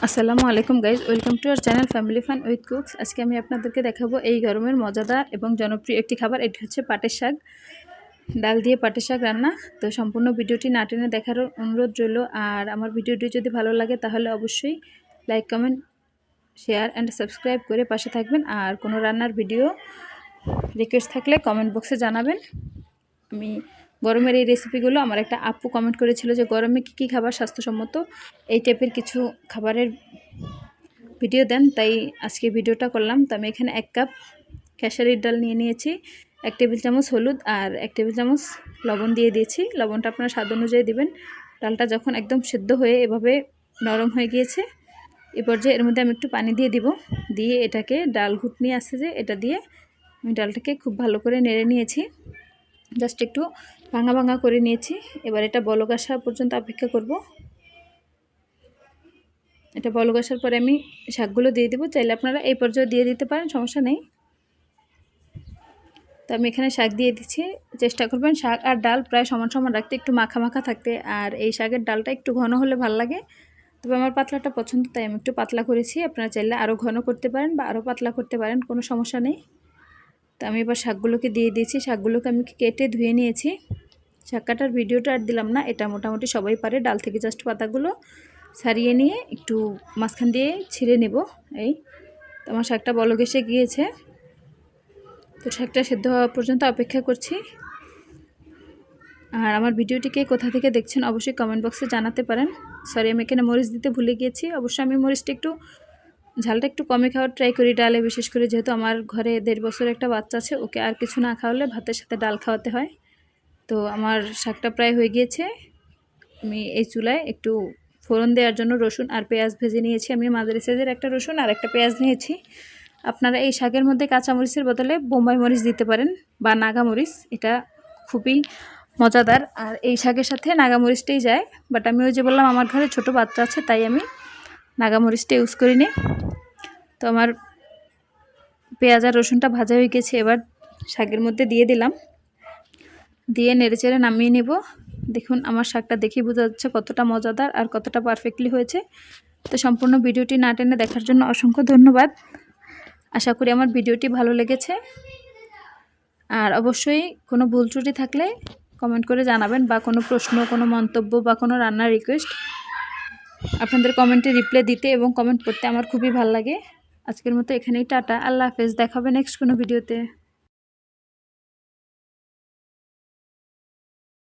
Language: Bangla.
আসসালামু আলাইকুম guys, welcome to our channel family fun with cooks. আজকে আমি আপনাদেরকে দেখাবো এই গরমের মজাদার এবং জনপ্রিয় একটি খাবার। এটি হচ্ছে পাটের শাক, ডাল দিয়ে পাটের শাক রান্না। তো সম্পূর্ণ ভিডিওটি না টেনে দেখার অনুরোধ রইল। আর আমার ভিডিওটি যদি ভালো লাগে তাহলে অবশ্যই like, comment, share and subscribe করে পাশে থাকবেন। আর কোনো রান্নার ভিডিও রিকোয়েস্ট থাকলে কমেন্ট বক্সে জানাবেন। আমি গরমের এই রেসিপিগুলো আমার একটা আপু কমেন্ট করেছিল যে গরমে কী কী খাবার স্বাস্থ্যসম্মত, এই টাইপের কিছু খাবারের ভিডিও দেন, তাই আজকে ভিডিওটা করলাম। তো আমি এখানে 1 কাপ খেসারির ডাল নিয়ে নিয়েছি, 1 টেবিল চামচ হলুদ আর 1 টেবিল চামচ লবণ দিয়ে দিয়েছি। লবণটা আপনার স্বাদ অনুযায়ী দিবেন। ডালটা যখন একদম সেদ্ধ হয়ে এভাবে নরম হয়ে গিয়েছে, এ পর্যায়ে এর মধ্যে আমি একটু পানি দিয়ে দিব। দিয়ে এটাকে ডাল ঘুটনি আছে যে, এটা দিয়ে আমি ডালটাকে খুব ভালো করে নেড়ে নিয়েছি। জাস্ট একটু ভাঙা ভাঙা করে নিয়েছি। এবার এটা বলক আসা পর্যন্ত অপেক্ষা করব। এটা বলক আসার পরে আমি শাকগুলো দিয়ে দেবো। চাইলে আপনারা এই পর্যায়ে দিয়ে দিতে পারেন, সমস্যা নেই। তো আমি এখানে শাক দিয়ে দিচ্ছি। চেষ্টা করবেন শাক আর ডাল প্রায় সমান সমান রাখতে, একটু মাখা মাখা থাকতে। আর এই শাকের ডালটা একটু ঘন হলে ভালো লাগে, তবে আমার পাতলাটা পছন্দ, তাই আমি একটু পাতলা করেছি। আপনারা চাইলে আরও ঘন করতে পারেন বা আরও পাতলা করতে পারেন, কোনো সমস্যা নেই। তো আমি এবার শাকগুলোকে দিয়ে দিয়েছি। শাকগুলোকে আমি কেটে ধুয়ে নিয়েছি। শাক কাটার ভিডিওটা আর দিলাম না, এটা মোটামুটি সবাই পারে। ডাল থেকে জাস্ট পাতাগুলো ছাড়িয়ে নিয়ে একটু মাঝখান দিয়ে ছিঁড়ে নেব। এই তো আমার শাকটা বলক এসে গিয়েছে। তো শাকটা সেদ্ধ হওয়া পর্যন্ত অপেক্ষা করছি। আর আমার ভিডিওটিকে কোথা থেকে দেখছেন অবশ্যই কমেন্ট বক্সে জানাতে পারেন। সরি, আমি এখানে মরিচ দিতে ভুলে গিয়েছি। অবশ্যই আমি মরিচটা একটু ঝালটা একটু কমে খাওয়ার ট্রাই করি ডালে, বিশেষ করে যেহেতু আমার ঘরে 1.5 বছরের একটা বাচ্চা আছে, ওকে আর কিছু না খাওয়ালে ভাতের সাথে ডাল খাওয়াতে হয়। তো আমার শাকটা প্রায় হয়ে গিয়েছে। আমি এই চুলায় একটু ফোড়ন দেওয়ার জন্য রসুন আর পেঁয়াজ ভেজে নিয়েছি। আমি মাঝারি সাইজের একটা রসুন আর একটা পেঁয়াজ নিয়েছি। আপনারা এই শাকের মধ্যে কাঁচামরিচের বদলে বোম্বাই মরিচ দিতে পারেন বা নাগামরিচ, এটা খুবই মজাদার। আর এই শাকের সাথে নাগামরিচটাই যায়, বাট আমি ওই যে বললাম আমার ঘরে ছোট বাচ্চা আছে, তাই আমি নাগামরিচটা ইউজ করিনি। তো আমার পেঁয়াজ আর রসুনটা ভাজা হয়ে গেছে। এবার শাকের মধ্যে দিয়ে দিলাম, দিয়ে নেড়েচেড়ে নামিয়ে নেব। দেখুন আমার শাকটা দেখেই বোঝা যাচ্ছে কতটা মজাদার আর কতটা পারফেক্টলি হয়েছে। তো সম্পূর্ণ ভিডিওটি না টেনে দেখার জন্য অসংখ্য ধন্যবাদ। আশা করি আমার ভিডিওটি ভালো লেগেছে। আর অবশ্যই কোনো ভুল ত্রুটি থাকলে কমেন্ট করে জানাবেন, বা কোনো প্রশ্ন, কোনো মন্তব্য বা কোনো রান্নার রিকোয়েস্ট, আপনাদের কমেন্টে রিপ্লাই দিতে এবং কমেন্ট করতে আমার খুবই ভালো লাগে। আজকের মতো এখানেই টাটা, আল্লাহ হাফেজ, দেখা হবে নেক্সট কোনো ভিডিওতে।